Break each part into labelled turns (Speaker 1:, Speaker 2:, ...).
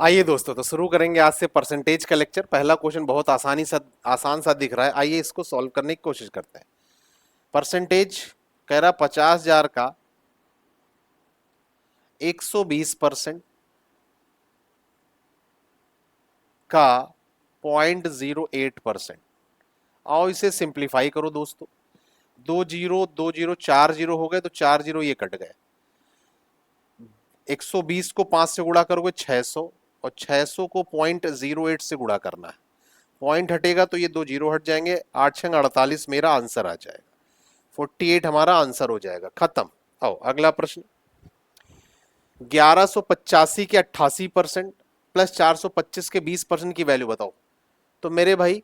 Speaker 1: आइए दोस्तों, तो शुरू करेंगे आज से परसेंटेज का लेक्चर। पहला क्वेश्चन बहुत आसान सा दिख रहा है। आइए इसको सॉल्व करने की कोशिश करते हैं। परसेंटेज कह रहा 50,000 का 120% का 0.08%। आओ इसे सिंप्लीफाई करो दोस्तों। दो जीरो चार जीरो हो गए, तो चार जीरो ये कट गए। 120 को 5 से गुणा करोगे 600, और 600 को 0.08 से गुणा करना है। पॉइंट हटेगा तो ये दो जीरो हट जाएंगे। 8×48 मेरा आंसर आ जाएगा। 48 हमारा आंसर हो जाएगा। खत्म। आओ अगला प्रश्न। 1185 के 88% प्लस 425 के 20% की वैल्यू बताओ। तो मेरे भाई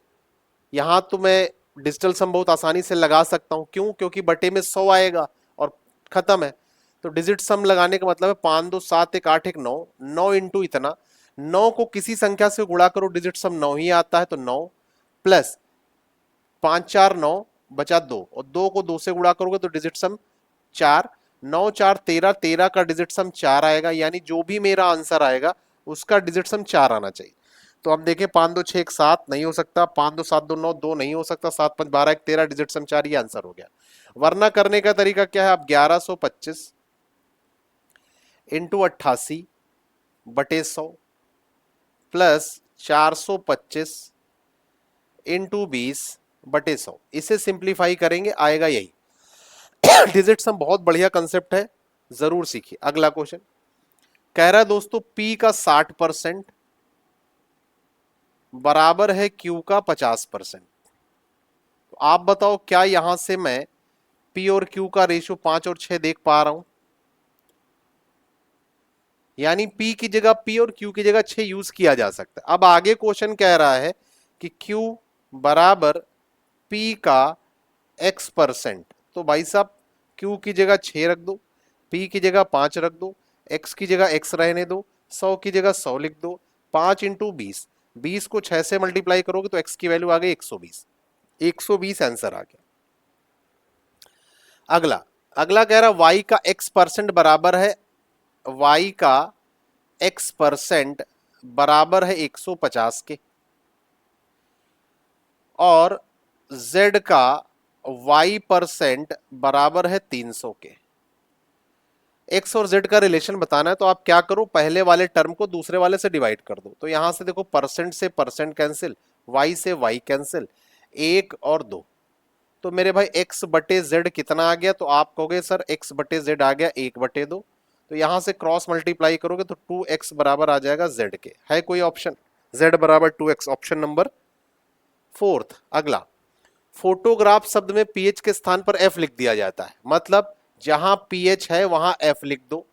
Speaker 1: यहां तो मैं डिजिटल सम बहुत आसानी से लगा सकता हूं। क्यों? क्योंकि बटे में 100 आएगा और खत्म है। तो डिजिट सम लगाने का मतलब है 5 2 7 1 8 1 9, 9 इंटू इतना। 9 को किसी संख्या से गुणा करो, डिजिट सम 9 ही आता है। तो 9 प्लस 5 4 9 बचा 2, और 2 को 2 से गुणा करोगे तो डिजिट सम 4। 9 4 13, 13 का डिजिट सम 4 आएगा। यानी जो भी मेरा आंसर आएगा उसका डिजिट सम 4 आना चाहिए। तो हम देखें, 5 2 6 1 7 नहीं हो सकता, 5 2 7 2 9 2 नहीं हो सकता, 7 5 12 1 13 डिजिट सम 4, ये आंसर हो गया। वरना करने का तरीका क्या है? आप 1125 इंटू 88 बटे 100 प्लस 425 इंटू 20 बटे 100, इसे सिंप्लीफाई करेंगे, आएगा यही। डिजिट सम बहुत बढ़िया कंसेप्ट है, जरूर सीखिए। अगला क्वेश्चन कह रहा है दोस्तों, पी का 60% बराबर है क्यू का 50%। तो आप बताओ, क्या यहां से मैं पी और क्यू का रेशियो 5 और 6 देख पा रहा हूं? यानी पी की जगह पी और क्यू की जगह 6 यूज किया जा सकता है। अब आगे क्वेश्चन कह रहा है कि क्यू बराबर पी का x%। तो भाई साहब, क्यू की जगह 6 रख दो, पी की जगह 5 रख दो, x की जगह x रहने दो, 100 की जगह 100 लिख दो। 5 इंटू 20, 20 को 6 से मल्टीप्लाई करोगे तो x की वैल्यू आ गई 120। 120 आंसर आ गया। अगला अगला कह रहा y का x% बराबर है, y का x% बराबर है 150 के, और z का y% बराबर है 300 के। एक्स और जेड का रिलेशन बताना है, तो आप क्या करो, पहले वाले टर्म को दूसरे वाले से डिवाइड कर दो। तो यहां से देखो, परसेंट से परसेंट कैंसिल, वाई से वाई कैंसिल, 1 और 2। तो मेरे भाई एक्स बटे जेड कितना आ गया? तो आप कहोगे सर एक्स बटे जेड आ गया 1/2। तो यहां से क्रॉस मल्टीप्लाई करोगे तो 2x बराबर आ जाएगा जेड के। है कोई ऑप्शन? जेड बराबर 2x, ऑप्शन नंबर 4। अगला, फोटोग्राफ शब्द में पीएच के स्थान पर एफ लिख दिया जाता है। मतलब जहां पीएच है वहां एफ लिख दो,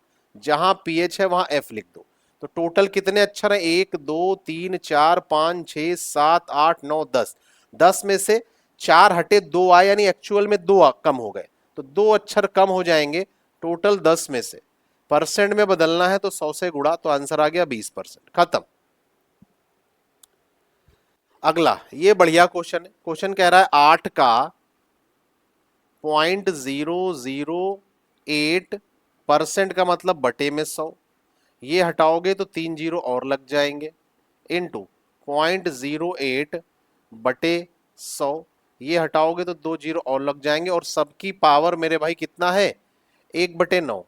Speaker 1: जहां पीएच है वहां एफ लिख दो। तो टोटल कितने अक्षर हैं? 1 2 3 4 5 6 7 8 9 10। 10 में से 4 हटे, 2 आए, यानी एक्चुअल में 2 कम हो गए। तो 2 अक्षर कम हो जाएंगे टोटल 10 में से। परसेंट में बदलना है तो 100 से गुणा, तो आंसर आ गया 20%। खत्म। अगला, ये बढ़िया क्वेश्चन है। क्वेश्चन कह रहा है 8 का 0.008% का मतलब बटे में 100, ये हटाओगे तो 3 जीरो और लग जाएंगे, इनटू 0.08 बटे 100, ये हटाओगे तो 2 जीरो और लग जाएंगे, और सबकी पावर मेरे भाई कितना है? 1/9।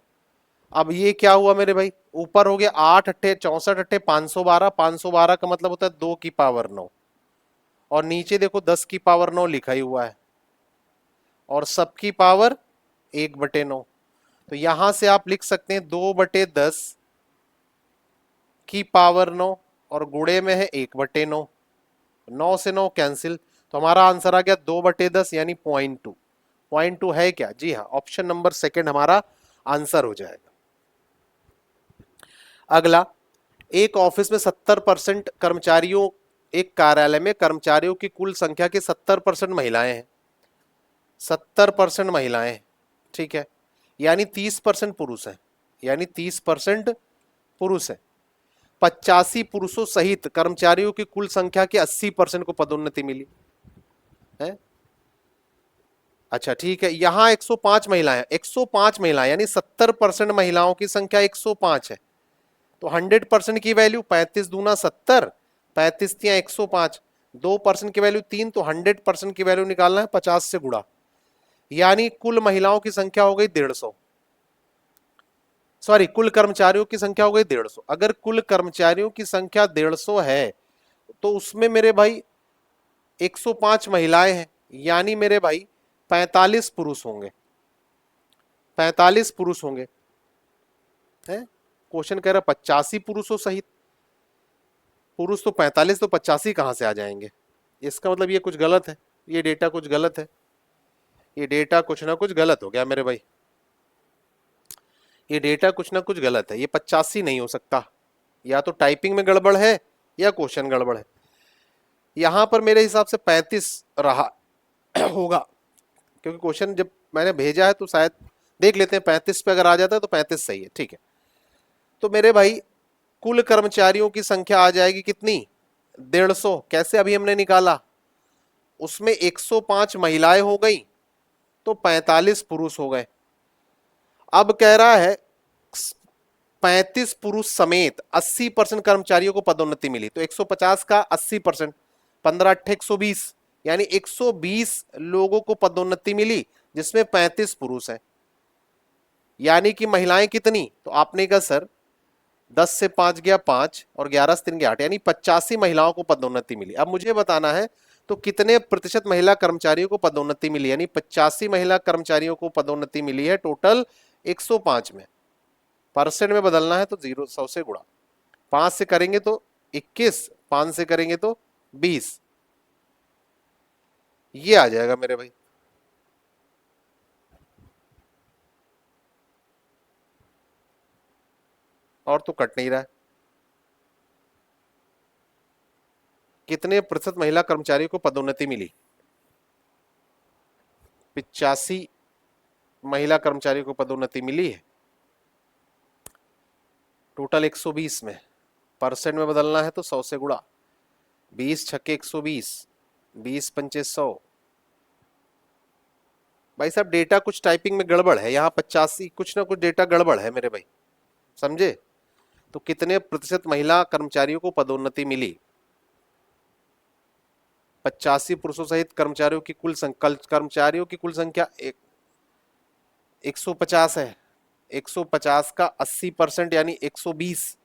Speaker 1: अब ये क्या हुआ मेरे भाई? ऊपर हो गया 8 अट्ठे 64 अट्ठे 512, 512 का मतलब होता है 2 की पावर 9, और नीचे देखो 10 की पावर 9 लिखा ही हुआ है, और सबकी पावर 1/9। तो यहां से आप लिख सकते हैं 2/10 की पावर 9, और गुणे में है 1/9। 9 से 9 कैंसिल, तो हमारा आंसर आ गया 2/10 यानी 0.2। 0.2 है क्या? जी हाँ, ऑप्शन नंबर सेकंड हमारा आंसर हो जाएगा। अगला, एक ऑफिस में 70% कर्मचारियों, एक कार्यालय में कर्मचारियों की कुल संख्या के 70% महिलाएं हैं। 70% महिलाएं हैं, ठीक है, यानी 30% पुरुष है, यानी 30% पुरुष है। 85 पुरुषों सहित कर्मचारियों की कुल संख्या के 80% को पदोन्नति मिली है। अच्छा ठीक है, यहां 105 महिलाएं, 105 महिलाएं यानी 70% महिलाओं की संख्या 105 है। तो 100% की वैल्यू 35 दूना 70, 35 तिया 105, 2% की वैल्यू 3, तो 100% की वैल्यू निकालना है 50 से गुणा, यानी कुल महिलाओं की संख्या हो गई 150। सॉरी, कुल कर्मचारियों की संख्या हो गई 150। अगर कुल कर्मचारियों की संख्या 150 है तो उसमें मेरे भाई 105 महिलाएं हैं, यानी मेरे भाई 45 पुरुष होंगे, 45 पुरुष होंगे। है क्वेश्चन कह रहा 85 पुरुषों सहित, पुरुष तो 45, तो 85 कहां से आ जाएंगे? इसका मतलब ये कुछ गलत है, ये डेटा कुछ गलत है, ये डेटा कुछ ना कुछ गलत हो गया मेरे भाई, ये डेटा कुछ ना कुछ गलत है, ये 85 नहीं हो सकता, या तो टाइपिंग में गड़बड़ है या क्वेश्चन गड़बड़ है। यहां पर मेरे हिसाब से 35 रहा होगा, क्योंकि क्वेश्चन जब मैंने भेजा है तो शायद देख लेते हैं, 35 पे अगर आ जाता है तो 35 सही है, ठीक है। तो मेरे भाई कुल कर्मचारियों की संख्या आ जाएगी कितनी? 150। कैसे? अभी हमने निकाला, उसमें 105 महिलाएं हो गई तो 45 पुरुष हो गए। अब कह रहा है 35 पुरुष समेत 80% कर्मचारियों को पदोन्नति मिली, तो 150 का 80%, 15 8 120, यानी 120 लोगों को पदोन्नति मिली जिसमें 35 पुरुष हैं। यानी कि महिलाएं कितनी? तो आपने कहा सर 10 से 5 गया 5 और 11 से 3 गया 8, यानी 85 महिलाओं को पदोन्नति मिली। अब मुझे बताना है तो कितने प्रतिशत महिला कर्मचारियों को पदोन्नति मिली, यानी 85 महिला कर्मचारियों को पदोन्नति मिली है टोटल 105 में। परसेंट में बदलना है तो 100 से गुणा, 5 से करेंगे तो 21, 5 से करेंगे तो 20, ये आ जाएगा मेरे भाई। और तो कट नहीं रहा है। कितने प्रतिशत महिला कर्मचारियों को पदोन्नति मिली? 85 महिला कर्मचारियों को पदोन्नति मिली है टोटल 120 में। परसेंट में बदलना है तो 100 से गुणा, 20 छक्के 120, 20 पंचे 100। भाई साहब डेटा कुछ टाइपिंग में गड़बड़ है, यहाँ 85 कुछ ना कुछ डेटा गड़बड़ है मेरे भाई, समझे? तो कितने प्रतिशत महिला कर्मचारियों को पदोन्नति मिली? 85 पुरुषों सहित कर्मचारियों की कर्मचारियों की कुल संख्या 150 है, 150 का 80% यानी 120,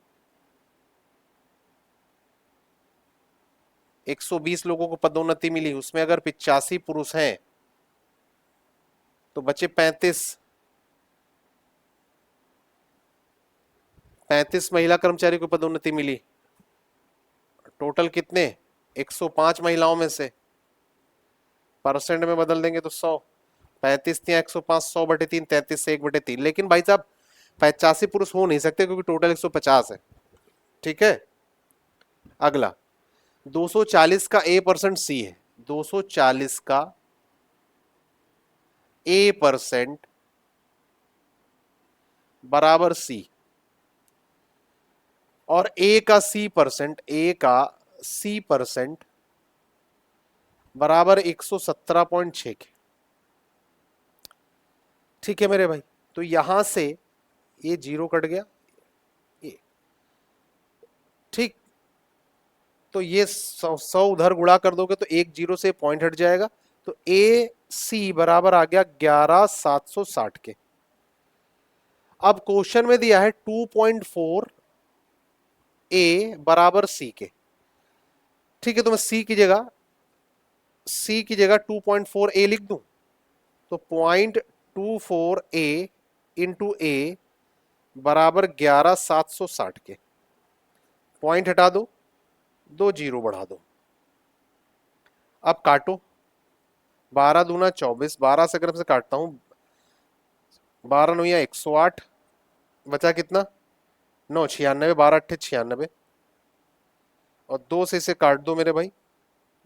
Speaker 1: 120 लोगों को पदोन्नति मिली, उसमें अगर 85 पुरुष हैं तो बचे 35, 35 महिला कर्मचारियों को पदोन्नति मिली। टोटल कितने? 105 महिलाओं में से, परसेंट में बदल देंगे तो 100, 35 या 105, 100/3, 33 से 1/3। लेकिन भाई साहब 85 पुरुष हो नहीं सकते क्योंकि टोटल 150 है, ठीक है। अगला 240 का A% C है, 240 का A% बराबर C, और A का C% बराबर 117.6 के, ठीक है मेरे भाई। तो यहां से ये 0 कट गया, ये ठीक, तो ये 100 उधर गुणा कर दोगे तो 1 0 से पॉइंट हट जाएगा, तो AC बराबर आ गया 11,760 के। अब क्वेश्चन में दिया है 2.4 A बराबर C के, ठीक है। तो मैं C की जगह 2.4 A लिख दूं, तो 0.24 A इंटू A बराबर 11,760 के, पॉइंट हटा दो, 2 0 बढ़ा दो, अब काटो, 12 दूना 24, 12 से अगर से काटता हूं 12 9 108, बचा कितना? 9 96, 12 8 96, और 2 से इसे काट दो मेरे भाई,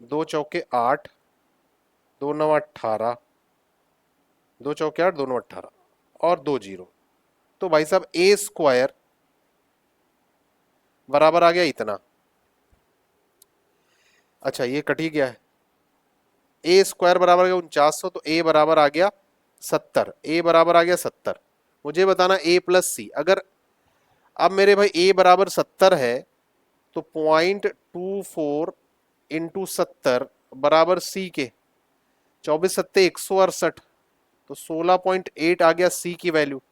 Speaker 1: 2 चौके 8, 2 9 18, 2 चौके 8, 2 9 18 और 2 0, तो भाई साहब A² बराबर आ गया इतना। अच्छा ये कट ही गया है, A² बराबर आ गया 4900, तो A बराबर आ गया 70, A बराबर आ गया 70। मुझे बताना A + C, अगर अब मेरे भाई a बराबर 70 है, तो 0.24 इंटू 70 बराबर c के 24×7=168, तो 16.8 आ गया c की वैल्यू।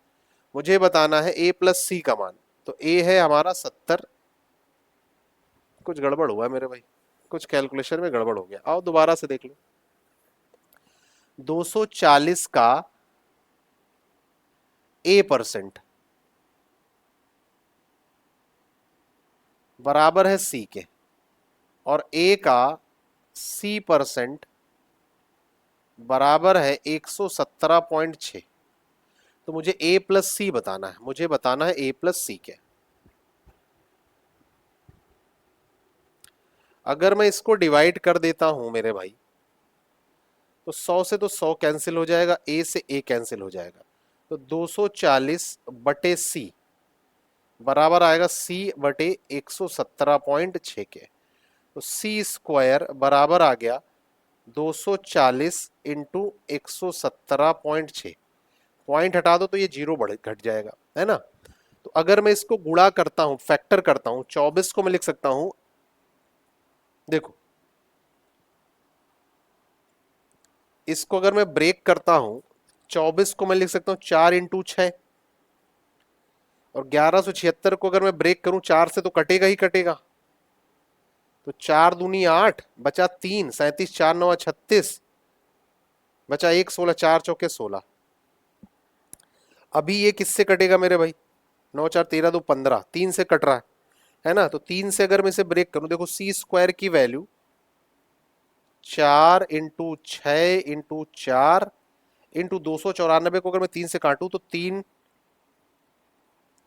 Speaker 1: मुझे बताना है a प्लस c का मान। तो a है हमारा 70। कुछ गड़बड़ हुआ है मेरे भाई, कुछ कैलकुलेशन में गड़बड़ हो गया। आओ दोबारा से देख लो। 240 का a% बराबर है c के, और a का c% बराबर है 117.6। तो मुझे a प्लस सी बताना है, मुझे बताना है a प्लस सी के। अगर मैं इसको डिवाइड कर देता हूं मेरे भाई, तो 100 से तो 100 कैंसिल हो जाएगा, a से a कैंसिल हो जाएगा, तो 240 बटे c बराबर आएगा c बटे 117.6 के। तो c स्क्वायर बराबर आ गया 240 इंटू 117.6। पॉइंट हटा दो तो ये जीरो बढ़ घट जाएगा, है ना। तो अगर मैं इसको गुणा करता हूं, फैक्टर करता हूं, 24 को मैं लिख सकता हूं, देखो इसको अगर मैं ब्रेक करता हूं, 24 को मैं लिख सकता हूं 4×6, और 1176 को अगर मैं ब्रेक करूं 4 से तो कटेगा ही कटेगा। तो 4 दूनी 8, बचा 3, 37 4 9 36, बचा 1 16, 4 चौके 16। अभी ये किससे कटेगा मेरे भाई, 9 4 13 2 15, 3 से कट रहा है ना। तो 3 से अगर मैं इसे ब्रेक करूं, देखो सी स्क्वायर की वैल्यू 4×6×4 इंटू 294 को अगर मैं 3 से काटूं तो 3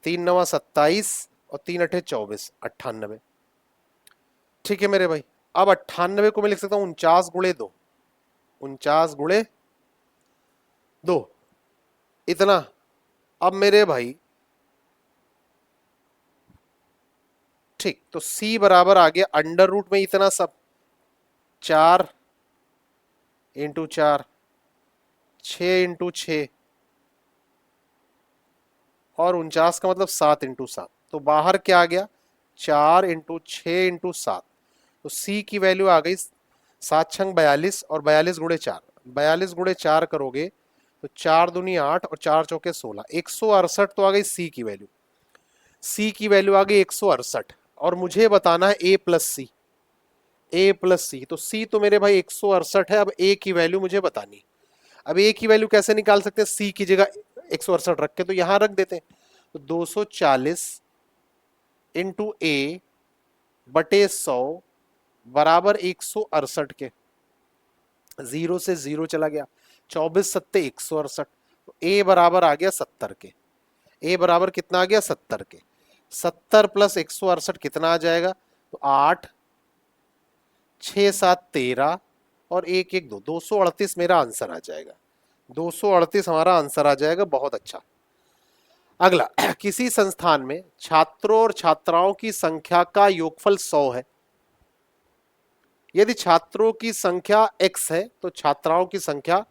Speaker 1: 3 9 27 और 3 8 24, 98। ठीक है मेरे भाई। अब 98 को मैं लिख सकता हूं 49×2, 49×2 इतना। अब मेरे भाई ठीक, तो c बराबर आ गया अंडर रूट में इतना सब, 4×4, 6×6, और 49 का मतलब 7×7। तो बाहर क्या आ गया, 4×6×7। तो c की वैल्यू आ गई 7×6 = 42, और 42×4, 42×4 करोगे तो 4 दूनी 8 और 4 चौके 16, 168 तो आ गई c की वैल्यू। c की वैल्यू आ गई 168, और मुझे बताना है a plus c. a plus c, तो c तो मेरे भाई 168 है। अब a की वैल्यू मुझे बतानी। अब a की वैल्यू कैसे निकाल सकते हैं, c की जगह 168 रख के, तो यहां रख देते हैं। तो 240 इंटू a बटे 100 बराबर 168 के, 0 से 0 चला गया, 24×7=168। तो a बराबर आ गया 70 के। a बराबर कितना आ गया, 70 के। 70 प्लस 168 कितना आ जाएगा, तो 8 6 7 13 और 1 1 2, 238 मेरा आंसर आ जाएगा। 238 हमारा आंसर आ जाएगा। बहुत अच्छा। अगला, किसी संस्थान में छात्रों और छात्राओं की संख्या का योगफल 100 है। यदि छात्रों की संख्या x है तो छात्राओं की संख्या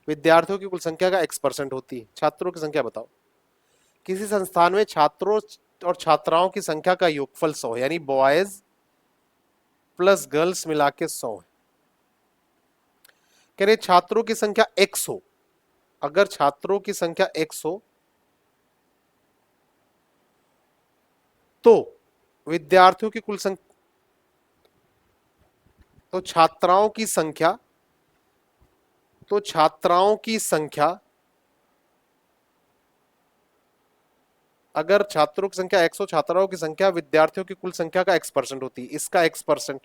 Speaker 1: विद्यार्थियों की कुल संख्या का x% होती है। छात्रों की संख्या बताओ। किसी संस्थान में छात्रों और छात्राओं की संख्या का योगफल 100 है, यानी बॉयज प्लस गर्ल्स मिला के 100 है। कह रहे छात्रों की संख्या x हो, अगर छात्रों की संख्या x हो तो विद्यार्थियों की कुल संख्या, तो छात्राओं की संख्या, तो छात्राओं की संख्या, अगर छात्रों की संख्या x हो, छात्राओं की संख्या विद्यार्थियों की कुल संख्या का x% होती है। इसका x%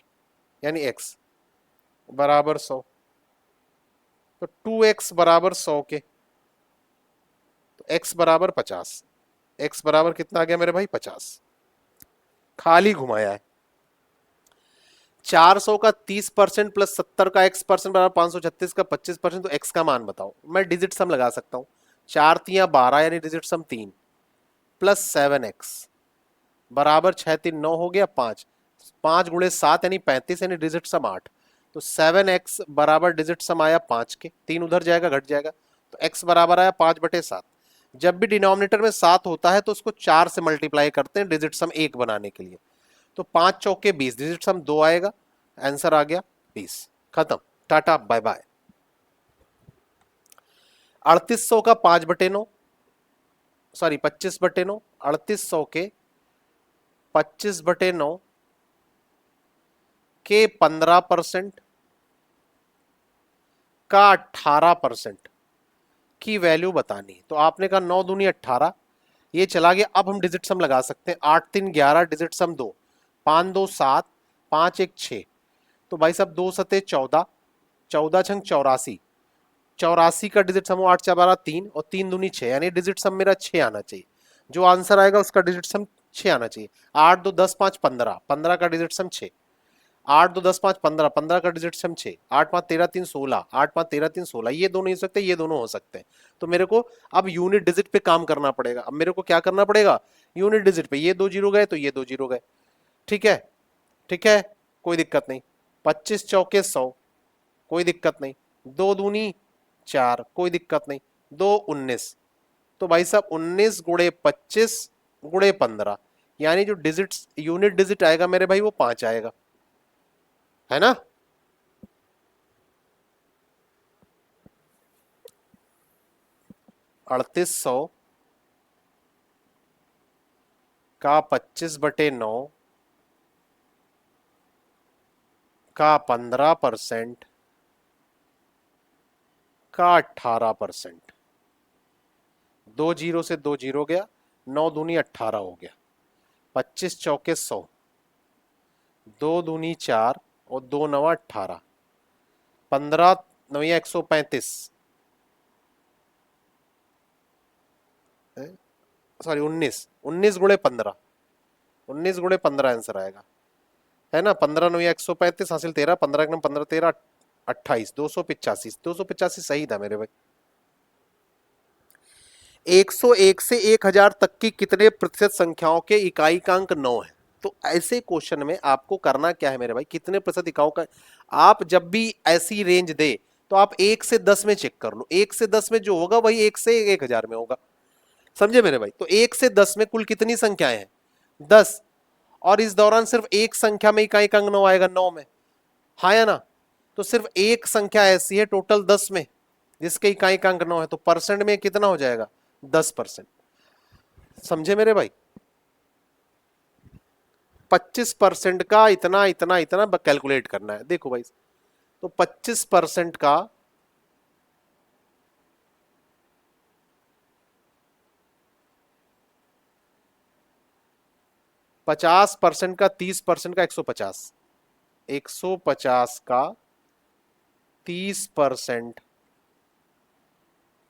Speaker 1: यानी x बराबर 100। तो 2x बराबर 100 के, तो x बराबर 50। x बराबर कितना आ गया मेरे भाई, 50। खाली घुमाया है। 400 का 30% प्लस 70 का x% बराबर 536 का 25%। तो x का मान बताओ। मैं डिजिट सम लगा सकता हूं, 4 3 12 यानी डिजिट सम 3 प्लस 7x बराबर 6 3 9 हो गया 5, 5×7 यानी 35 यानी डिजिट सम 8। तो 7x बराबर डिजिट सम आया 5 के, 3 उधर जाएगा घट जाएगा, तो x बराबर आया 5/7। जब भी डिनोमिनेटर में 7 होता है तो उसको 4 से मल्टीप्लाई करते हैं डिजिट सम 1 बनाने के लिए। तो 5 चौके 20, डिजिट सम 2 आएगा, आंसर आ गया 20। खत्म, टाटा बाय बाय। 3800 का 5/9, सॉरी 25/9, 3800 के 25/9 के 15% का 18% की वैल्यू बतानी है। तो आपने कहा 9 दूनी 18, ये चला गया। अब हम डिजिट सम लगा सकते हैं, 8 3 11, डिजिट सम 2, 5 2 7, 5 1 6। तो भाई साहब 2 सते 14, 14 छंग 84, 84 का डिजिट सम 8 4 12 3 और 3 दूनी 6, यानी डिजिट सम मेरा 6 आना चाहिए। जो आंसर आएगा उसका डिजिट सम 6 आना चाहिए। 8 2 10 5 15, 15 का डिजिट सम 6, 8 2 10 5 15, 15 का डिजिट सम 6, 8 5 13 3 16, 8 5 13 3 16, ये दोनों हो सकते हैं, ये दोनों हो सकते हैं। तो मेरे को अब यूनिट डिजिट पे काम करना पड़ेगा। अब मेरे को क्या करना पड़ेगा, यूनिट डिजिट पे। ये 2 जीरो गए तो ये 2 जीरो गए, ठीक है, ठीक है, कोई दिक्कत नहीं। 25 चौके 100, कोई दिक्कत नहीं। 2 दूनी 4, कोई दिक्कत नहीं। 2 19, तो भाई साहब 19 गुणे 25 गुणे 15, यानी जो डिजिट यूनिट डिजिट आएगा मेरे भाई वो 5 आएगा, है ना। अड़तीस सौ का 25/9 का 15% का 18%, 2 जीरो से 2 जीरो गया, 9 दूनी 18 हो गया। 25 चौके 100, 2 दूनी 4 और 2 नवा 18, 15 नविया 135, सॉरी 19, 19 गुणे 15, 19 गुणे 15 आंसर आएगा, है ना। 15 नविया 135 हासिल 13, 15 एक 15 13 28, 285, 285 सही था मेरे भाई। 101 से 1000 तक की कितने प्रतिशत संख्याओं के इकाईकांक 9 है। तो ऐसे क्वेश्चन में आपको करना क्या है मेरे भाई, कितने प्रतिशत इकाइयों का। आप जब भी ऐसी रेंज दे तो आप 1 से 10 में चेक कर लो, 1 से 10 में जो होगा वही 1 से 1000 में होगा, समझे मेरे भाई। तो 1 से 10 में कुल कितनी संख्याएं हैं, 10, और इस दौरान सिर्फ एक संख्या में इकाईकांक 9 आएगा, 9 में, हाँ या ना। तो सिर्फ एक संख्या ऐसी है टोटल 10 में जिसके इकाईकांक 9 है, तो परसेंट में कितना हो जाएगा, 10%, समझे मेरे भाई। 25% का इतना इतना इतना कैलकुलेट करना है, देखो भाई। तो 25% का 50% का 30% का 150, 150 का 30%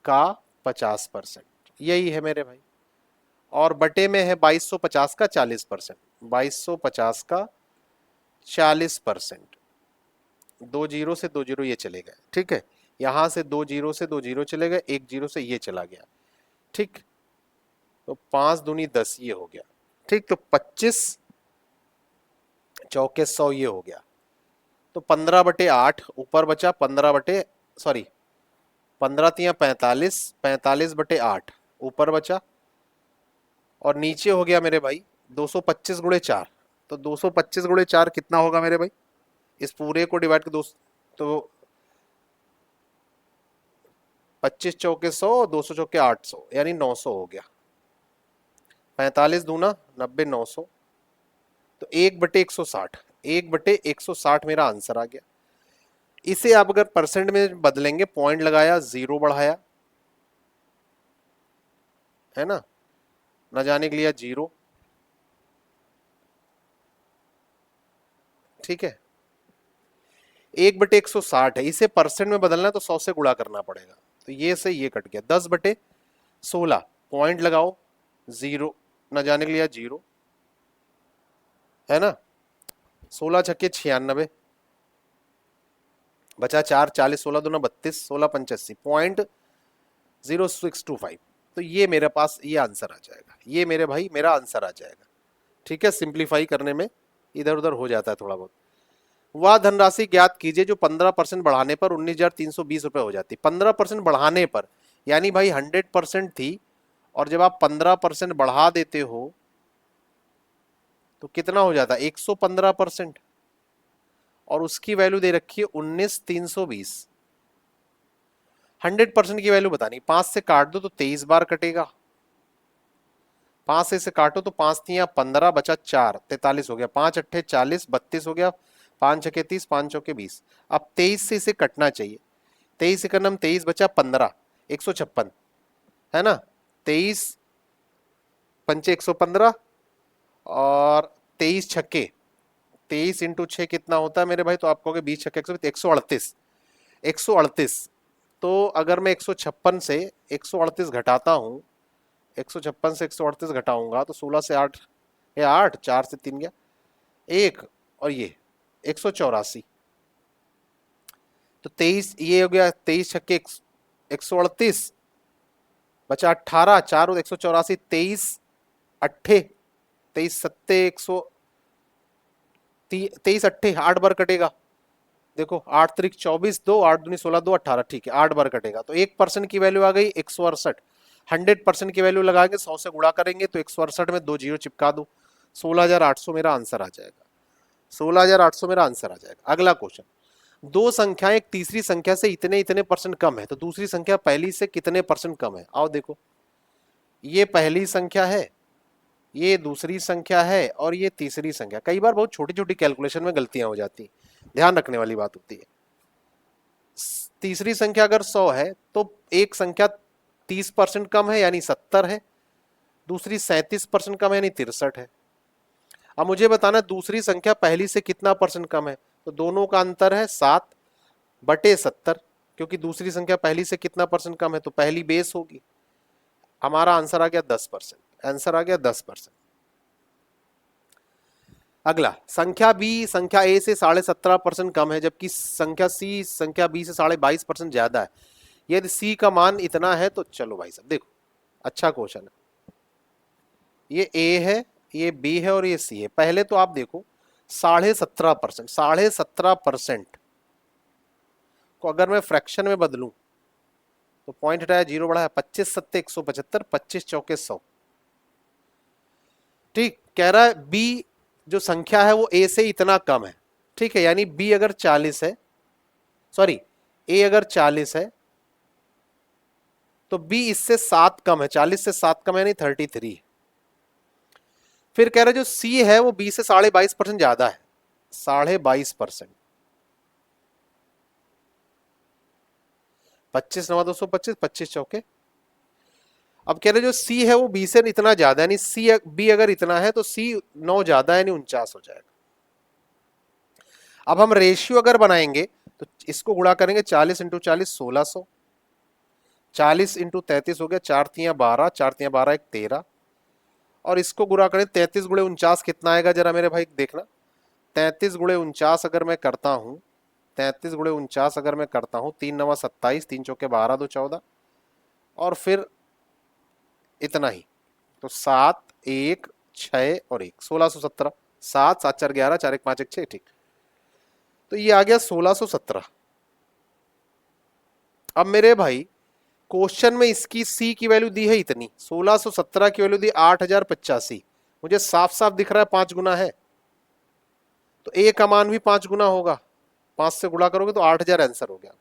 Speaker 1: का 50%, यही है मेरे भाई। और बटे में है 2250 का 40%, 2250 का 40%, 2 जीरो से 2 जीरो ये चले गए, ठीक है। यहां से 2 जीरो से 2 जीरो चले गए, 1 जीरो से ये चला गया, ठीक। तो 5 दूनी 10 ये हो गया, ठीक। तो 25 चौके 100 ये हो गया। तो 15/8 ऊपर बचा, 15 सॉरी 15 तिया 45, 45/8 ऊपर बचा, और नीचे हो गया मेरे भाई 225 गुणे 4। तो 225 गुणे 4 कितना होगा मेरे भाई, इस पूरे को डिवाइड कर दो, तो 25 चौके 100, 200 चौके 800, यानी 900 हो गया। 45 दूना 90, 900, तो 1/160, 1/160 मेरा आंसर आ गया। इसे आप अगर परसेंट में बदलेंगे, पॉइंट लगाया, जीरो बढ़ाया, है ना, न जाने के लिए जीरो, ठीक है। 1/160 है, इसे परसेंट में बदलना है तो 100 से गुणा करना पड़ेगा, तो ये से ये कट गया, 10/16, पॉइंट लगाओ, जीरो, न जाने के लिए जीरो, है ना। 16 छक्के 96, बचा 4, 40, 16 दूना 32, 16 85, 0.0625। तो ये मेरे पास ये आंसर आ जाएगा, ये मेरे भाई मेरा आंसर आ जाएगा, ठीक है। सिंप्लीफाई करने में इधर उधर हो जाता है थोड़ा बहुत। वह धनराशि ज्ञात कीजिए जो 15% बढ़ाने पर 19,320 रुपए हो जाती। 15% बढ़ाने पर, यानी भाई 100% थी और जब आप 15% बढ़ा देते हो तो कितना हो जाता है 115%, और उसकी वैल्यू दे रखी है 19,320। 100% की वैल्यू बतानी, 5 से काट दो तो 23 बार कटेगा, 5 से काटो तो 5 तियां 15 बचा 4, 43 हो गया, 5 अट्ठे 40, 32 हो गया, 5 छके 30, 5 चौके 20। अब 23 से इसे कटना चाहिए, 23 से करना, 23 बचा 15, 156 है ना, 23 पंचे 115, और 23 छक्के, 23 इंटू 6 कितना होता है मेरे भाई, तो आप कहोगे 20 छक्के 138, 138। तो अगर मैं 156 से 138 घटाता हूँ, 156 से 138 घटाऊंगा तो 16 से 8 या 8, 4 से 3 गया 1, और ये 184। तो 23 ये हो गया, 23 छक्के 138, बचा 18, 4 और 184, 23 अट्ठे 23 सत्ते 100, 23 अट्ठे 8 बार कटेगा, देखो 8 त्रिक 24, 2 8 दूनी 16, 2 18, ठीक है 8 बार कटेगा। तो 1% की वैल्यू आ गई 168। 100% की वैल्यू लगाएंगे, 100 से गुणा करेंगे तो 168 में 2 जीरो चिपका दो, 16,800 मेरा आंसर आ जाएगा, 16,800 मेरा आंसर आ जाएगा। अगला क्वेश्चन, दो संख्याएं एक तीसरी संख्या से इतने इतने परसेंट कम है, तो दूसरी संख्या पहली से कितने परसेंट कम है। आओ देखो, ये पहली संख्या है, ये दूसरी संख्या है, और ये तीसरी संख्या। कई बार बहुत छोटी छोटी कैलकुलेशन में गलतियां हो जाती, ध्यान रखने वाली बात होती है। तीसरी संख्या अगर 100 है तो एक संख्या 30% कम है यानी 70 है, दूसरी 37% कम है यानी 63 है। अब मुझे बताना दूसरी संख्या पहली से कितना परसेंट कम है, तो दोनों का अंतर है 7/70, क्योंकि दूसरी संख्या पहली से कितना परसेंट कम है तो पहली बेस होगी। हमारा आंसर आ गया 10%, आंसर आ गया 10%। अगला, संख्या बी संख्या ए से 17.5% कम है, जबकि संख्या सी संख्या बी से 22.5% ज्यादा है। यदि सी का मान इतना है तो चलो भाई साहब देखो, अच्छा क्वेश्चन है। ये ए है, ये बी है और ये सी है। पहले तो आप देखो 17.5%, 17.5% को अगर मैं फ्रैक्शन में बदलूं तो पॉइंट हटाया, जीरो बढ़ाया, 25 सत्ते 175, 25 चौके 100। ठीक, कह रहा है बी जो संख्या है वो ए से इतना कम है, ठीक है, यानी बी अगर 40 है, सॉरी ए अगर 40 है तो बी इससे 7 कम है, 40 से 7 कम है यानी 33। फिर कह रहे जो सी है वो बी से 22.5% ज्यादा है, 22.5%। 25 नवा 225, 25 चौके। अब कह रहे जो सी है वो बी से इतना ज्यादा, यानी सी बी अगर इतना है तो सी 9 ज्यादा है यानी 49 हो जाएगा। अब हम रेशियो अगर बनाएंगे तो इसको गुणा करेंगे, 40 इंटू 40 1600, 40 इंटू 33 हो गया, 4 तियां 12, 4 तियां 12 एक 13, और इसको गुणा करें 33 गुणे 49 कितना आएगा जरा मेरे भाई देखना। 33 गुणे 49 अगर मैं करता हूं, 33 गुणे 49 अगर मैं करता हूं, 3 नवा 27, 3 चौके 12, 2 14, और फिर इतना ही, तो 7 1 6 और 1 1617, 7 7 4 11, 4 1 5 1 6, ठीक। तो ये आ गया 1617। अब मेरे भाई क्वेश्चन में इसकी सी की वैल्यू दी है इतनी, 1617 की वैल्यू दी 8085, मुझे साफ साफ दिख रहा है 5 गुना है, तो ए का मान भी 5 गुना होगा, 5 से गुणा करोगे तो 8000 आंसर हो गया।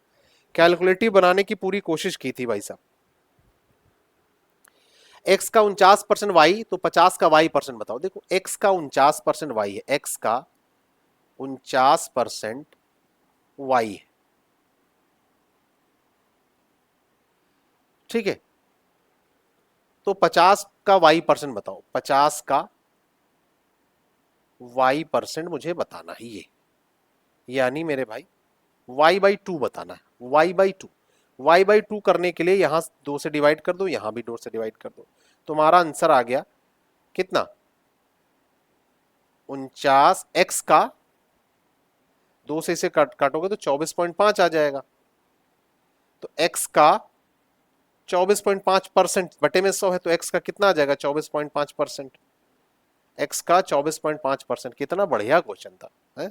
Speaker 1: कैलकुलेटिव बनाने की पूरी कोशिश की थी भाई साहब। एक्स का 49% वाई, तो 50 का वाई परसेंट बताओ। देखो एक्स का 49% वाई है, एक्स का 49% वाई है, ठीक है, तो 50 का वाई परसेंट बताओ, 50 का वाई परसेंट मुझे बताना ही ये, यानी मेरे भाई y/2 बताना है, y/2। y/2 करने के लिए यहां 2 से डिवाइड कर दो, यहां भी 2 से डिवाइड कर दो, तुम्हारा आंसर आ गया कितना, 49। एक्स का 2 से इसे काटोगे तो 24.5 आ जाएगा, तो एक्स का 24.5% बटे में 100 है, तो एक्स का कितना आ जाएगा 24.5%। एक्स का 24.5%। कितना बढ़िया क्वेश्चन था, है?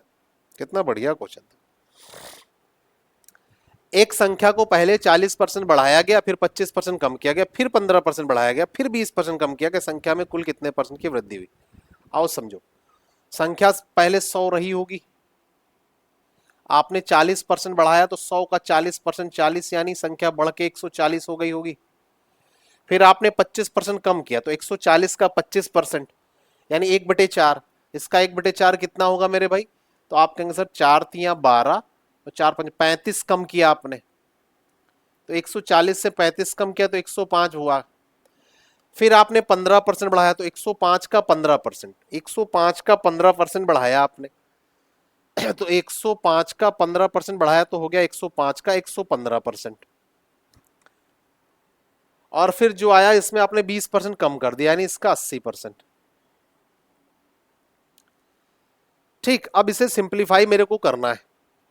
Speaker 1: कितना बढ़िया क्वेश्चन था। एक संख्या को पहले 40% बढ़ाया गया, फिर 25% कम किया गया, फिर 15% बढ़ाया गया, फिर 20% कम किया गया, संख्या में कुल कितने परसेंट की वृद्धि हुई? आओ समझो। संख्या पहले 100 रही होगी, आपने 40% बढ़ाया तो 100 का 40%, 40 यानी संख्या बढ़ के 140 हो गई होगी। फिर आपने 25% कम किया तो 140 का 25% यानी 1/4। इसका 1/4 कितना होगा मेरे भाई? तो आप कहेंगे सर 4×3 = 12, तो 4×5 35 कम किया आपने, तो 140 से 35 कम किया तो 105 हुआ। फिर आपने 15% बढ़ाया तो 105 का 15%, 105 का 15% बढ़ाया आपने तो 105 का 15% बढ़ाया तो हो गया 105 का 115%। और फिर जो आया इसमें आपने 20% कम कर दिया यानी इसका 80%। ठीक, अब इसे सिंपलीफाई मेरे को करना है।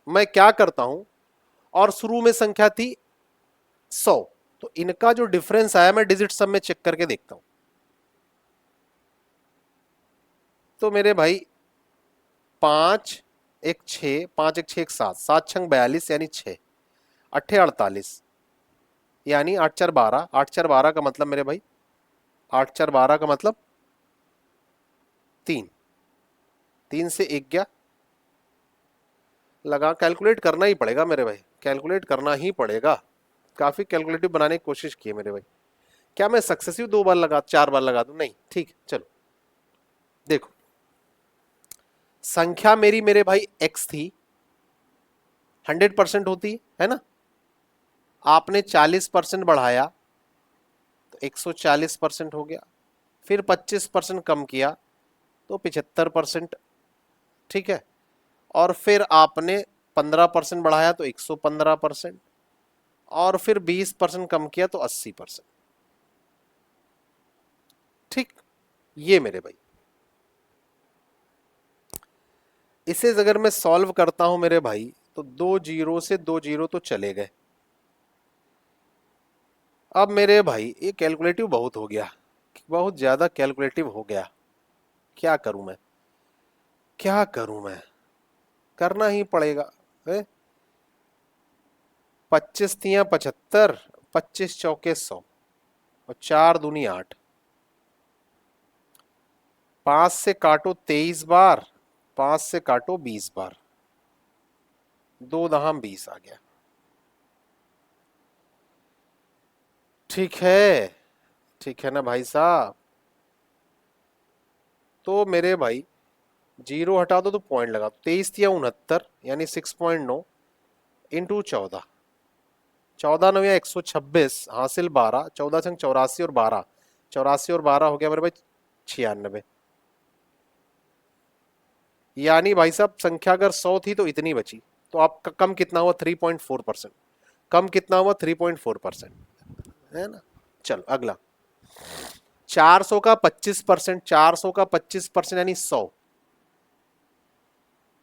Speaker 1: मैं क्या करता हूं, और शुरू में संख्या थी 100, तो इनका जो डिफरेंस आया मैं डिजिट सम में चेक करके देखता हूं। तो मेरे भाई 5 1 6, 5 1 6 1 7, 7 6 42 यानी 6, 8 48 यानी 8 4 12, 8 4 12 का मतलब मेरे भाई 8 4 12 का मतलब 3, 3 से 1 गया, लगा कैलकुलेट करना ही पड़ेगा मेरे भाई, कैलकुलेट करना ही पड़ेगा। काफी कैलकुलेटिव बनाने की कोशिश की है मेरे भाई। क्या मैं सक्सेसिव 2 बार लगा 4 बार लगा दूं? नहीं, ठीक चलो देखो। संख्या मेरी मेरे भाई x थी, 100% होती है ना, आपने 40% बढ़ाया तो 140% हो गया, फिर 25% कम किया तो 75%, ठीक है, और फिर आपने 15% बढ़ाया तो 115%, और फिर 20% कम किया तो 80%। ठीक, ये मेरे भाई। इसे अगर मैं सॉल्व करता हूं मेरे भाई तो 2 जीरो से 2 जीरो तो चले गए। अब मेरे भाई ये कैलकुलेटिव बहुत हो गया, बहुत ज्यादा कैलकुलेटिव हो गया। क्या करूं मैं, क्या करूं मैं, करना ही पड़ेगा। 25×3 = 75, 25×4 = 100 और 4×2 = 8। 5 से काटो 23 बार, 5 से काटो 20 बार, 2×10 = 20 आ गया। ठीक है, ठीक है ना भाई साहब। तो मेरे भाई जीरो हटा दो तो पॉइंट लगा, 23×3 = 69 यानी 6.9 इंटू 14, 14×9 = 126 हासिल 12, 14×6 = 84 और 12, 84 और 12 हो गया मेरे भाई 96। यानी भाई साहब संख्या अगर 100 थी तो इतनी बची, तो आपका कम कितना हुआ? 3.4%। कम कितना हुआ? 3.4%, है ना। चलो अगला, 400 का 25%, 400 का 25% यानी 100,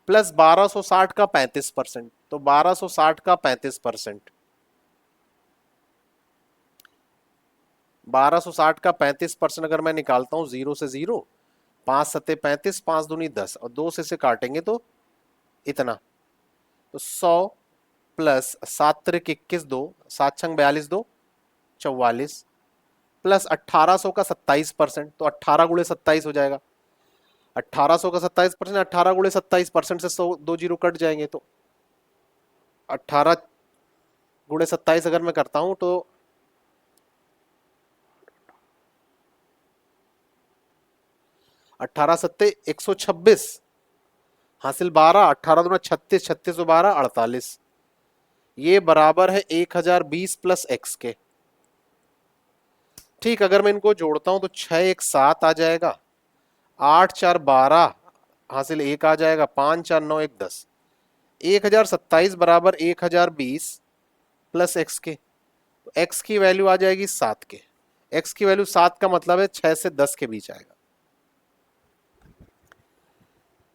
Speaker 1: प्लस 1260 का 35%, तो 1260 का 35%, 1260 का 35% अगर मैं निकालता हूं जीरो से जीरो, 5×7 = 35, 5×2 = 10 और 2 से काटेंगे तो इतना, तो 100 प्लस 7×3 = 21, 2 7×6 = 42, 2 44, प्लस 1800 का 27%, तो 18×27 हो जाएगा। 1800 का 27%, 18×27% से 100 2 जीरो कट जाएंगे, तो 18×27 अगर मैं करता हूं तो 18×7 = 126 हासिल 12, 18×2 = 36, 36 और 12 = 48, ये बराबर है 1020 प्लस एक्स के। ठीक, अगर मैं इनको जोड़ता हूं तो 6 1 7 आ जाएगा, 8 4 12 हासिल 1 आ जाएगा, 5 4 9 1 10, 1027 बराबर 1020 प्लस एक्स के, तो एक्स की वैल्यू आ जाएगी 7 के। एक्स की वैल्यू 7 का मतलब है 6 से 10 के बीच आएगा।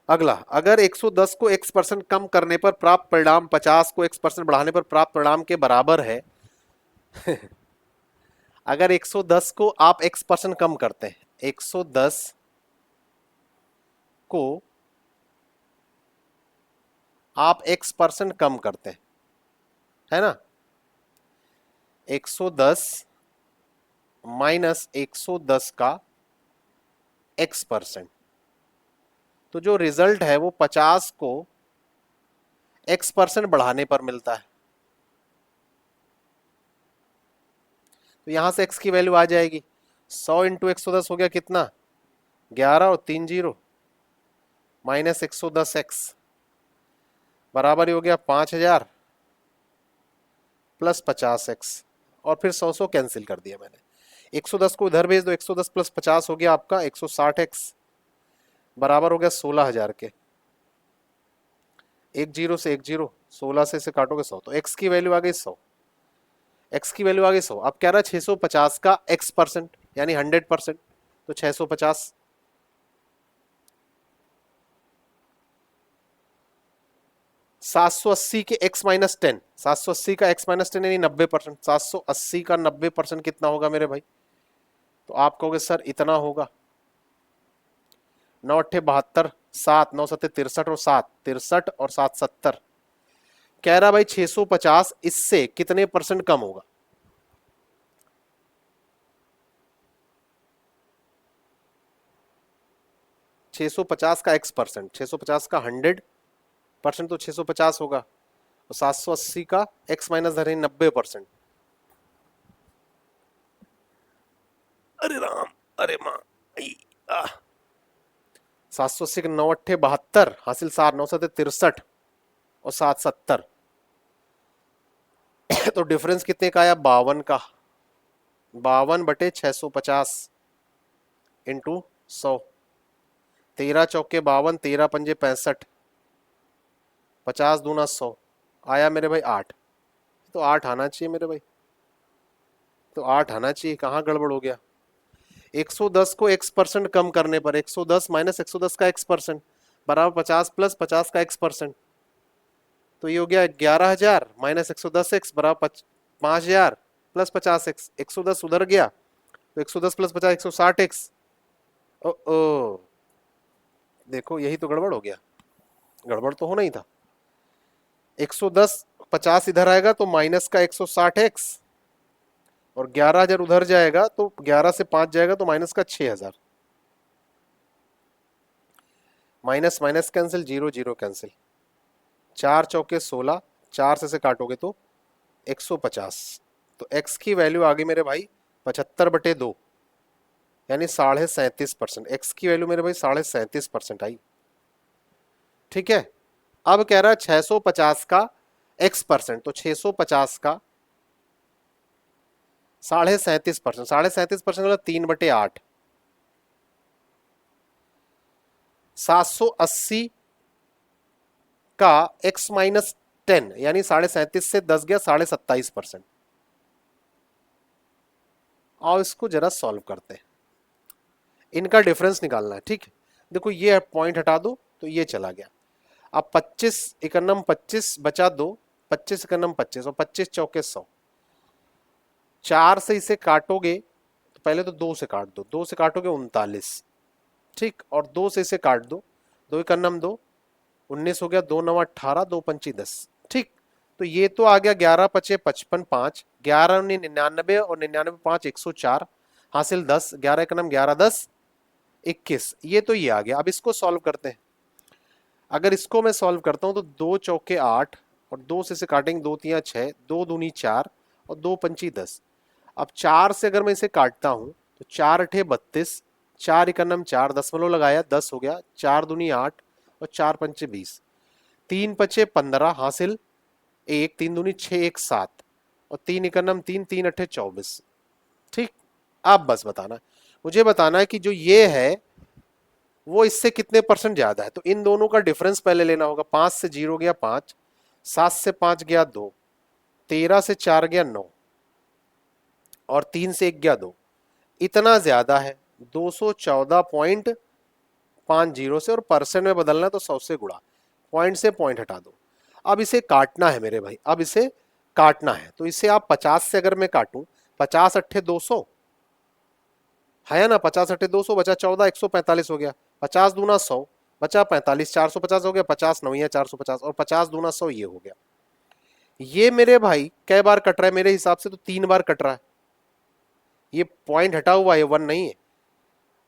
Speaker 1: अगला, अगर 110 को x% कम करने पर प्राप्त परिणाम 50 को x% बढ़ाने पर प्राप्त परिणाम के बराबर है अगर 110 को आप x% कम करते हैं, 110 को आप x% कम करते हैं, है ना। 110 माइनस 110 का x%, तो जो रिजल्ट है वो 50 को x% बढ़ाने पर मिलता है। तो यहां से x की वैल्यू आ जाएगी 100 इंटू 110 हो गया कितना, 11 और 3 जीरो, माइनस 110x बराबर ही हो गया 5000 प्लस 50x, और फिर 100 कैंसिल कर दिया मैंने। 110 को इधर भेज दो, 110 प्लस 50 हो गया आपका 160x बराबर हो गया 16000 के। एक जीरो से एक जीरो, 16 से इसे काटोगे 100, तो x की वैल्यू आ गई 100। x की वैल्यू आ गई 100। अब कह रहा है 650 का x% यानी 100%, तो 650 780 के x माइनस 10, 780 का x माइनस 10 यानी 90%। 780 का 90% कितना होगा मेरे भाई, तो आप कहोगे सर इतना होगा। 9 अट्ठे 72, 7 9 सत्ते 63 और 7 63 और 7 70। कह रहा भाई 650 इससे कितने परसेंट कम होगा। छह सौ पचास का x%, 650 का 100% तो 650 होगा, और 780 का x माइनस धरे 90%। अरे राम, अरे माँ, 780 के 9 अट्ठे 72 हासिल 7 9 सत्ते 63 और 7 70, तो डिफरेंस कितने का आया 52 का। 52 बटे 650 इंटू 100, 13 चौके 52, 13 पंजे 65, 50 दूना 100, आया मेरे भाई 8। तो 8 आना चाहिए मेरे भाई, तो 8 आना चाहिए, कहाँ गड़बड़ हो गया। 110 को x% कम करने पर 110 माइनस 110 का x% बराबर 50 प्लस 50 का x%, तो ये हो गया 11000 माइनस 110x बराबर 5000 प्लस 50x। 110 उधर गया तो 110 प्लस 50 160x। ओ ओ, देखो यही तो गड़बड़ हो गया, गड़बड़ तो होना ही था। 110 50 इधर आएगा तो माइनस का 160x, और 11000 उधर जाएगा तो 11 से 5 जाएगा तो माइनस का 6000। Minus minus cancel, zero zero cancel, 4 चौके 16, 4 से काटोगे तो 150। तो x की वैल्यू आ गई मेरे भाई 75 बटे 2 यानी 37.5%। x की वैल्यू मेरे भाई 37.5% आई। ठीक है, अब कह रहा है 650 का x%, तो 650 का 37.5%, 37.5% मतलब 3/8, 780 का x माइनस 10 यानी 37.5 से 10 गया 27.5%। आओ इसको जरा सॉल्व करते हैं, इनका डिफरेंस निकालना है। ठीक है, देखो ये पॉइंट हटा दो तो ये चला गया। अब 25 इकन्नम 25 बचा 2, 25 इकन्नम 25 और 25 चौके 100। 4 से इसे काटोगे तो पहले तो 2 से काट दो, 2 से काटोगे 39, ठीक, और 2 से इसे काट दो, 2 इकन्नम 2 19 हो गया, 2 9 18, 2 पंची 10। ठीक, तो ये तो आ गया 11 पचे 55 5, 11 99 और 99 5 104 हासिल 10, 11 इकन्नम 11 10 21, ये तो ये आ गया। अब इसको सॉल्व करते हैं। अगर इसको मैं सॉल्व करता हूं तो 2 चौके 8 और 2 से इसे काटेंगे 2 तिया 6, 2 दूनी 4 और 2 पंची 10। अब 4 से अगर मैं इसे काटता हूं तो 4 अठे 32, 4 इकन्नम 4 दशमलव लगाया 10 हो गया, 4 दूनी 8 और 4 पंचे 20, 3 पचे 15 हासिल 1, 3 दूनी 6 1 7 और 3 इकन्नम 3, 3 अठे 24। ठीक, अब बस बताना है, मुझे बताना है कि जो ये है वो इससे कितने परसेंट ज्यादा है। तो इन दोनों का डिफरेंस पहले लेना होगा। 5 से 0 गया 5, 7 से 5 गया 2, 13 से 4 गया 9 और 3 से 1 गया 2, इतना ज्यादा है 214.50 से, और परसेंट में बदलना तो 100 से गुणा, पॉइंट से पॉइंट हटा दो। अब इसे काटना है मेरे भाई, अब इसे काटना है, तो इसे आप 50 से अगर मैं काटूं, 50 अट्ठे 200 है ना, 50 अट्ठे 200 बचा 14, 145 हो गया, 50 दूना 100 बचा 45, 450 हो गया, 50 9 450 और 50 दूना 100 ये हो गया। ये मेरे भाई कै बार कट रहा है, मेरे हिसाब से तो 3 बार कट रहा है। ये पॉइंट हटा हुआ है, 1 नहीं है।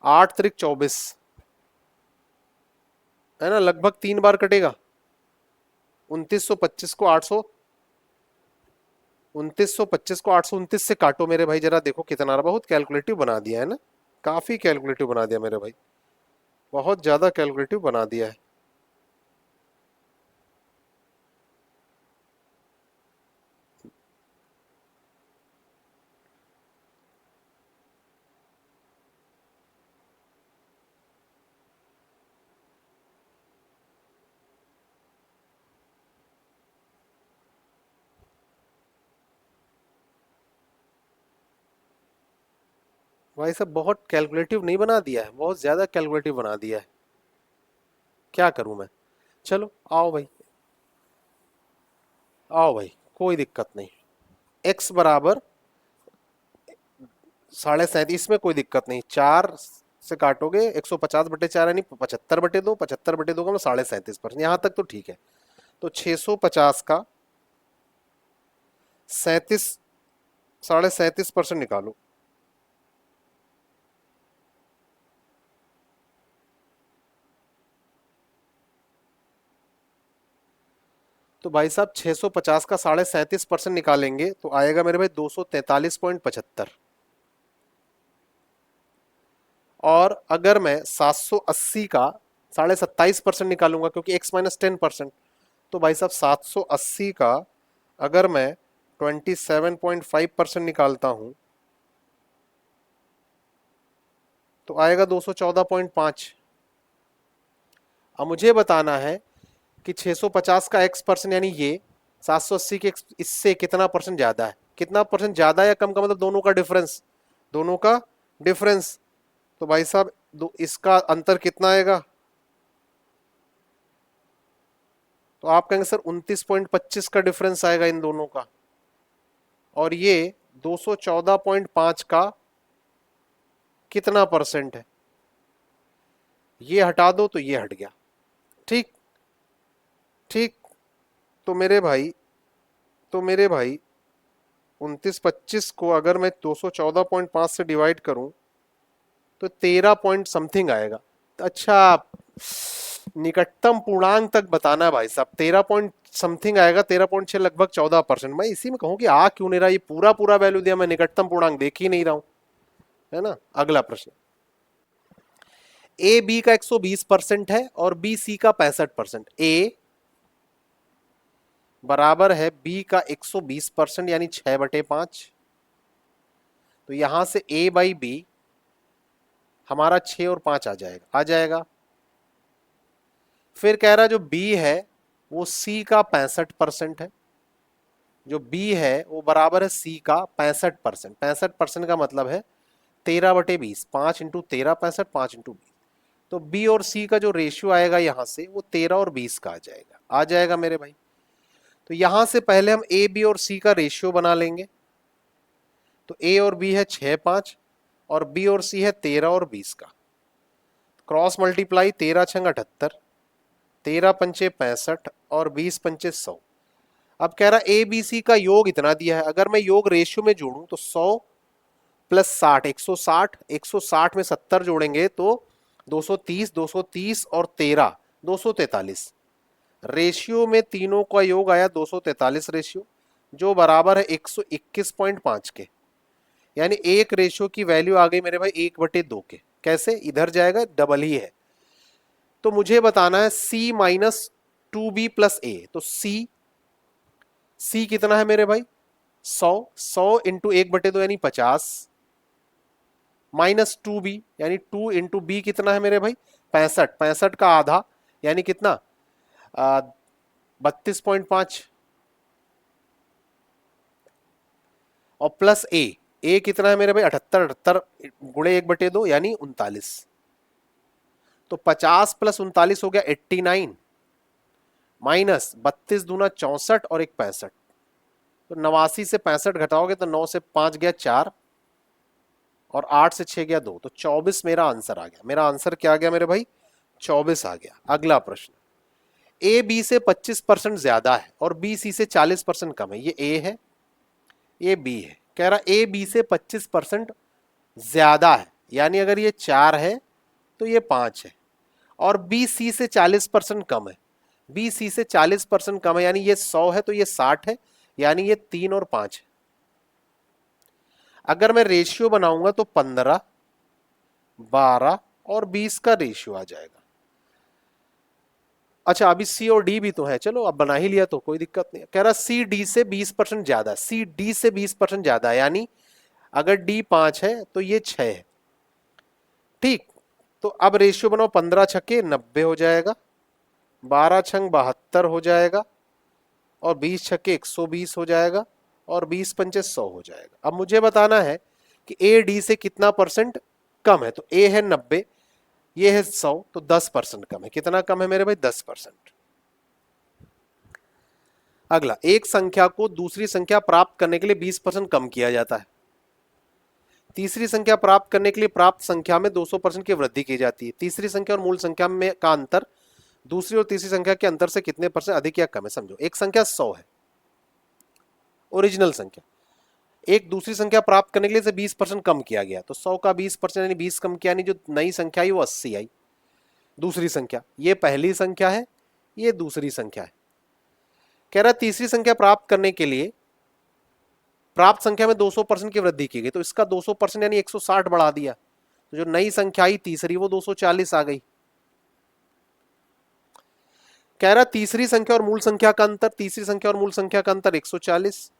Speaker 1: 8 त्रिक 24 है ना, लगभग 3 बार कटेगा। 2925 को 800, 2925 को 829 से काटो मेरे भाई, जरा देखो कितना रहा। बहुत कैलकुलेटिव बना दिया है ना, काफी कैलकुलेटिव बना दिया मेरे भाई, बहुत ज्यादा कैलकुलेटिव बना दिया है। भाई साहब बहुत कैलकुलेटिव नहीं बना दिया है, बहुत ज्यादा कैलकुलेटिव बना दिया है। क्या करूं मैं। चलो आओ भाई, आओ भाई, कोई दिक्कत नहीं। x बराबर 37.5 में कोई दिक्कत नहीं, 4 से काटोगे 150/4 यानी 75/2, 75/2 का मतलब 37.5%, यहां तक तो ठीक है। तो 650 का 37.5% निकालो। तो भाई साहब 650 का 37.5% निकालेंगे तो आएगा मेरे भाई 243.75। और अगर मैं 780 का 27.5% निकालूंगा, क्योंकि x-10%, तो भाई साहब 780 का अगर मैं 27.5% निकालता हूं तो आएगा 214.5। अब मुझे बताना है कि 650 का x% यानी ये 780 के इससे कितना परसेंट ज्यादा है, कितना परसेंट ज्यादा या कम का मतलब दोनों का डिफरेंस, दोनों का डिफरेंस। तो भाई साहब इसका अंतर कितना आएगा, तो आप कहेंगे सर 29.25 का डिफरेंस आएगा इन दोनों का। और ये 214.5 का कितना परसेंट है, ये हटा दो तो ये हट गया। ठीक, ठीक। तो मेरे भाई, तो मेरे भाई 2925 को अगर मैं 214.5 से डिवाइड करूं तो 13 पॉइंट समथिंग आएगा। अच्छा, निकटतम पूर्णांक तक बताना है भाई साहब, 13 पॉइंट समथिंग आएगा, 13.6 लगभग 14%। मैं इसी में कहूँ कि आ क्यों नहीं रहा, ये पूरा पूरा वैल्यू दिया, मैं निकटतम पूर्णांक देख ही नहीं रहा हूं, है ना। अगला प्रश्न, ए बी का 120% है और बी सी का 65%। ए बराबर है बी का 120% यानी 6/5। तो यहां से ए बाई बी हमारा 6 और 5 आ जाएगा, आ जाएगा। फिर कह रहा जो बी है वो सी का 65% है, जो बी है वो बराबर है सी का 65%। 65% का मतलब है 13/20, 5 × 13 65, 5 × 20। तो बी और सी का जो रेशियो आएगा यहां से वो 13 और 20 का आ जाएगा, आ जाएगा मेरे भाई। तो यहां से पहले हम ए बी और सी का रेशियो बना लेंगे। तो ए और बी है 6 5 और बी और सी है 13 और 20 का। क्रॉस मल्टीप्लाई, 13×6 = 78, 13×5 = 65 और 20×5 = 100। अब कह रहा ए बी सी का योग इतना दिया है, अगर मैं योग रेशियो में जोड़ूं तो 100 + 60 160, 160 में 70 जोड़ेंगे तो 230, 230 और 13 243। रेशियो में तीनों का योग आया 243 रेशियो, जो बराबर है 121.5 के। यानी एक रेशियो की वैल्यू आ गई मेरे भाई 1/2 के। कैसे, इधर जाएगा, डबल ही है। तो मुझे बताना है C - 2B + A। तो C कितना है मेरे भाई 100, 100 × 1/2 यानी 50, -2B यानी 2 × B कितना है मेरे भाई 65, 65 का आधा यानी कितना 32.5, और प्लस ए कितना है मेरे भाई 78, 78 गुणे 1/2 यानी 39। तो 50 + 39 हो गया 89, माइनस 32 दूना 64 और 1 65। तो 89 से 65 घटाओगे तो 9 से 5 गया 4 और 8 से 6 गया 2, तो 24 मेरा आंसर आ गया। मेरा आंसर क्या आ गया मेरे भाई 24 आ गया। अगला प्रश्न, ए बी से 25% ज्यादा है और बी सी से 40% कम है। ये ए है, ये बी है। कह रहा ए बी से 25% ज्यादा है, यानी अगर ये 4 है तो ये 5 है, और बी सी से 40% कम है। बी सी से 40% कम है, यानी ये 100 है तो ये 60 है, यानी ये 3 और 5 है। अगर मैं रेशियो बनाऊंगा तो 15, 12 और 20 का रेशियो आ जाएगा। अच्छा, अभी सी और डी भी तो है, चलो अब बना ही लिया तो कोई दिक्कत नहीं। कह रहा सी डी से 20% ज्यादा, सी डी से 20% ज्यादा, यानी अगर डी 5 है तो ये 6 है। ठीक, तो अब रेशियो बनाओ, 15 छक्के 90 हो जाएगा, 12 छंग 72 हो जाएगा, और 20 छक्के 120 हो जाएगा, और 20 पंचे 100 हो जाएगा। अब मुझे बताना है कि ए डी से कितना परसेंट कम है। तो ए है 90, ये है 100, तो 10% कम है। कितना कम है मेरे भाई? 10%। अगला, एक संख्या को दूसरी संख्या प्राप्त करने के लिए 20% कम किया जाता है। तीसरी संख्या प्राप्त करने के लिए प्राप्त संख्या में 200% की वृद्धि की जाती है। तीसरी संख्या और मूल संख्या में का अंतर दूसरी और तीसरी संख्या के अंतर से कितने परसेंट अधिक या कम है? समझो, एक संख्या 100 है, ओरिजिनल संख्या, एक दूसरी संख्या प्राप्त करने के लिए 20% कम किया गया, तो 100 का 20% यानी 20 कम किया, यानी जो नई संख्या आई वो 80 आई। दूसरी संख्या, ये पहली संख्या है, ये दूसरी संख्या है। कह रहा तीसरी संख्या प्राप्त करने के लिए प्राप्त संख्या में 200% की वृद्धि की गई, तो इसका 200% यानी 160 बढ़ा दिया, तो जो नई संख्या आई तीसरी वो 240 आ गई। कह रहा तीसरी संख्या और मूल संख्या का अंतर, तीसरी संख्या और मूल संख्या का अंतर 140,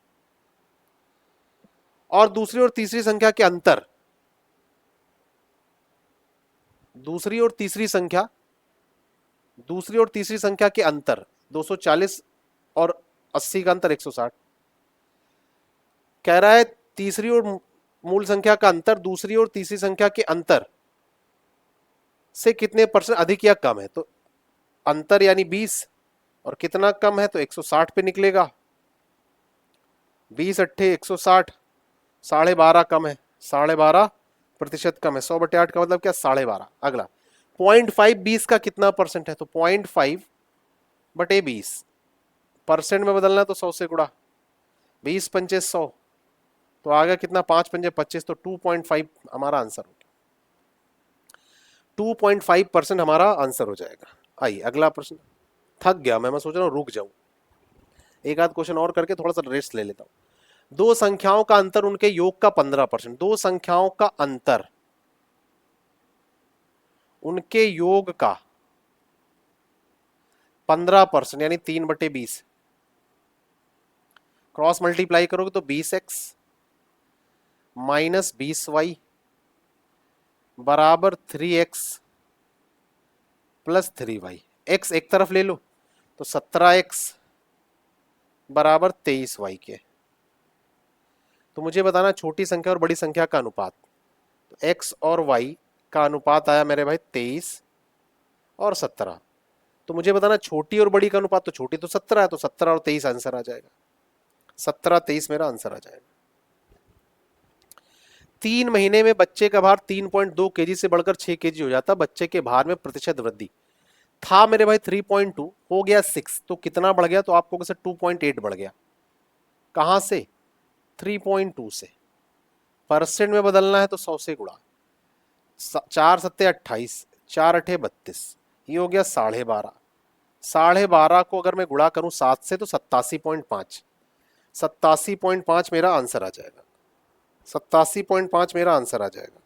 Speaker 1: और दूसरी और तीसरी संख्या के अंतर, दूसरी और तीसरी संख्या, दूसरी और तीसरी संख्या के अंतर 240 और 80 का अंतर 160। कह रहा है तीसरी और मूल संख्या का अंतर दूसरी और तीसरी संख्या के अंतर से कितने परसेंट अधिक या कम है? तो अंतर यानी 20, और कितना कम है? तो 160 पे निकलेगा। 20 अट्ठे 160, 12.5 कम है, 12.5% कम है। 100/8 का मतलब क्या? 12.5। अगला, 0.5 20 का कितना परसेंट है? तो 0.5/20 परसेंट में बदलना है तो 100 से गुणा, 20 पंचे 100, तो आ गया कितना? 5 पंजे 25, तो 2.5 हमारा आंसर हो गया। 2.5% हमारा आंसर हो जाएगा। आइए अगला प्रश्न। थक गया मैं सोच रहा हूँ रुक जाऊं, एक आध क्वेश्चन और करके थोड़ा सा रेस्ट ले लेता हूं। दो संख्याओं का अंतर उनके योग का 15%, दो संख्याओं का अंतर उनके योग का 15% यानी 3/20, क्रॉस मल्टीप्लाई करोगे तो 20x माइनस 20y बराबर 3x प्लस 3y। x एक तरफ ले लो तो 17x बराबर 23y के। तो मुझे बताना छोटी संख्या और बड़ी संख्या का अनुपात। तो x और y का अनुपात आया मेरे भाई 23 और 17। तो मुझे बताना छोटी और बड़ी का अनुपात, तो छोटी तो 17 है, तो 17 और 23 आंसर आ जाएगा। 17-23 मेरा आंसर आ जाएगा। 3 महीने में बच्चे का भार 3.2 केजी से बढ़कर 6 केजी हो जाता, बच्चे के भार में प्रतिशत वृद्धि था मेरे भाई 3.2, हो गया 6, तो कितना बढ़ गया? तो आपको कैसे 2.8 बढ़ गया। कहां से? 3.2 से। परसेंट में बदलना है तो 100 से गुणा, 4 सत्ते 28, 4 अठे 32, ये हो गया 12.5। 12.5 को अगर मैं गुणा करूं 7 से तो 87.5, 87.5 मेरा आंसर आ जाएगा। 87.5 मेरा आंसर आ जाएगा।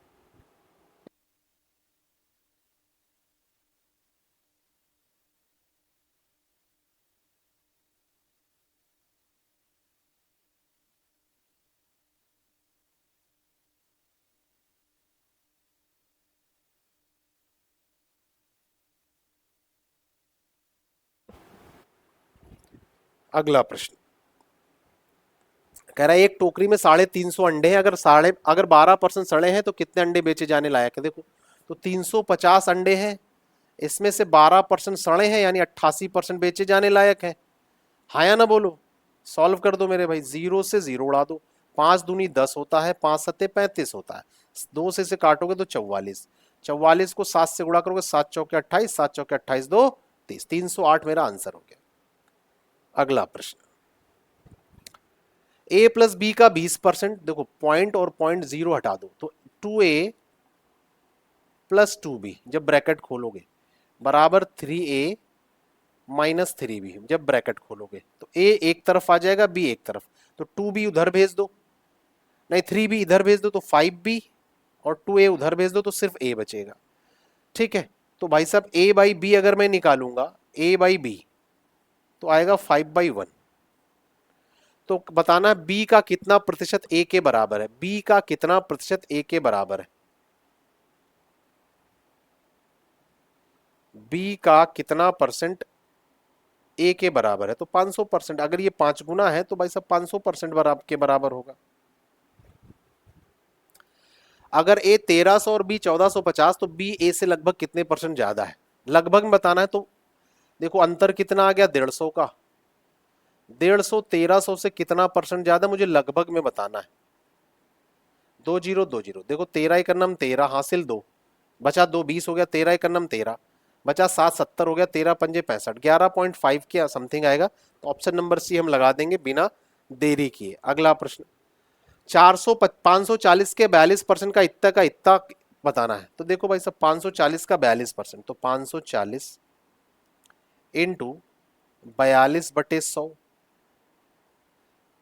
Speaker 1: अगला प्रश्न कह रहा है एक टोकरी में 350 अंडे हैं, अगर 12% सड़े हैं तो कितने अंडे बेचे जाने लायक है? देखो, तो 350 अंडे हैं, इसमें से 12% सड़े हैं यानी 88% बेचे जाने लायक है। हाँ या ना बोलो? सॉल्व कर दो मेरे भाई, 0 से 0 उड़ा दो, 5 दूनी 10 होता है, 5 सत्ते 35 होता है, 2 से काटोगे तो 44, 44 को 7 से गुणा करोगे, 7 चौके 28, 7 चौके 28, 2 36, 308 मेरा आंसर हो गया। अगला प्रश्न, a प्लस बी का 20%, देखो पॉइंट और पॉइंट जीरो हटा दो तो 2a प्लस 2b जब ब्रैकेट खोलोगे बराबर 3a माइनस 3b जब ब्रैकेट खोलोगे तो a एक तरफ आ जाएगा, b एक तरफ, तो 2b उधर भेज दो, नहीं 3b इधर भेज दो तो 5b, और 2a उधर भेज दो तो सिर्फ a बचेगा। ठीक है, तो भाई साहब a बाई बी अगर मैं निकालूंगा a बाई बी तो आएगा 5/1। तो बताना b का कितना प्रतिशत a के बराबर है, b का कितना प्रतिशत a के बराबर है, b का कितना परसेंट a के बराबर है, तो 500%। अगर ये 5 गुना है तो भाई साहब 500% बराबर के बराबर होगा। अगर a 1300 और b 1450 तो b a से लगभग कितने परसेंट ज्यादा है, लगभग में बताना है। तो देखो अंतर कितना आ गया, 150 का, 150 1300 से कितना परसेंट ज्यादा मुझे लगभग में बताना है। 2020, देखो 13 एक नम 13 हासिल 2 बचा 2 20 हो गया, 13 एक नम 13 बचा 7 70 हो गया, 13 पंजे 65, 11.5 के समथिंग आएगा। तो ऑप्शन नंबर सी हम लगा देंगे बिना देरी किए। अगला प्रश्न, 540 के 42% का इतना बताना है। तो देखो भाई साहब 540 का 42%, तो 540 इंटू 42/100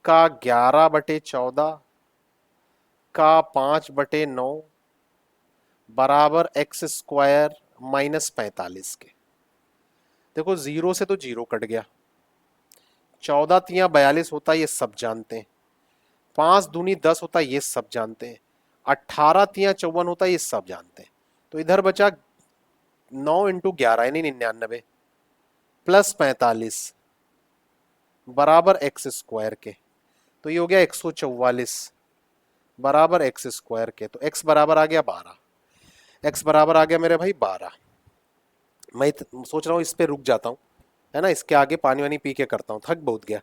Speaker 1: का 11/14 का 5/9 बराबर एक्स स्क्वायर माइनस 45 के। देखो जीरो से तो जीरो कट गया, 14 तिया 42 होता है ये सब जानते हैं, 5 दूनी 10 होता है ये सब जानते हैं, 18 तिया 54 होता है ये सब जानते हैं। तो इधर बचा 9 इंटू 11 यानी 99 प्लस 45 बराबर एक्स स्क्वायर के। तो ये हो गया 144 बराबर एक्स स्क्वायर के। तो एक्स बराबर आ गया 12, एक्स बराबर आ गया मेरे भाई 12। मैं सोच रहा हूँ इस पे रुक जाता हूँ, है ना, इसके आगे पानी वानी पी के करता हूँ, थक बहुत गया।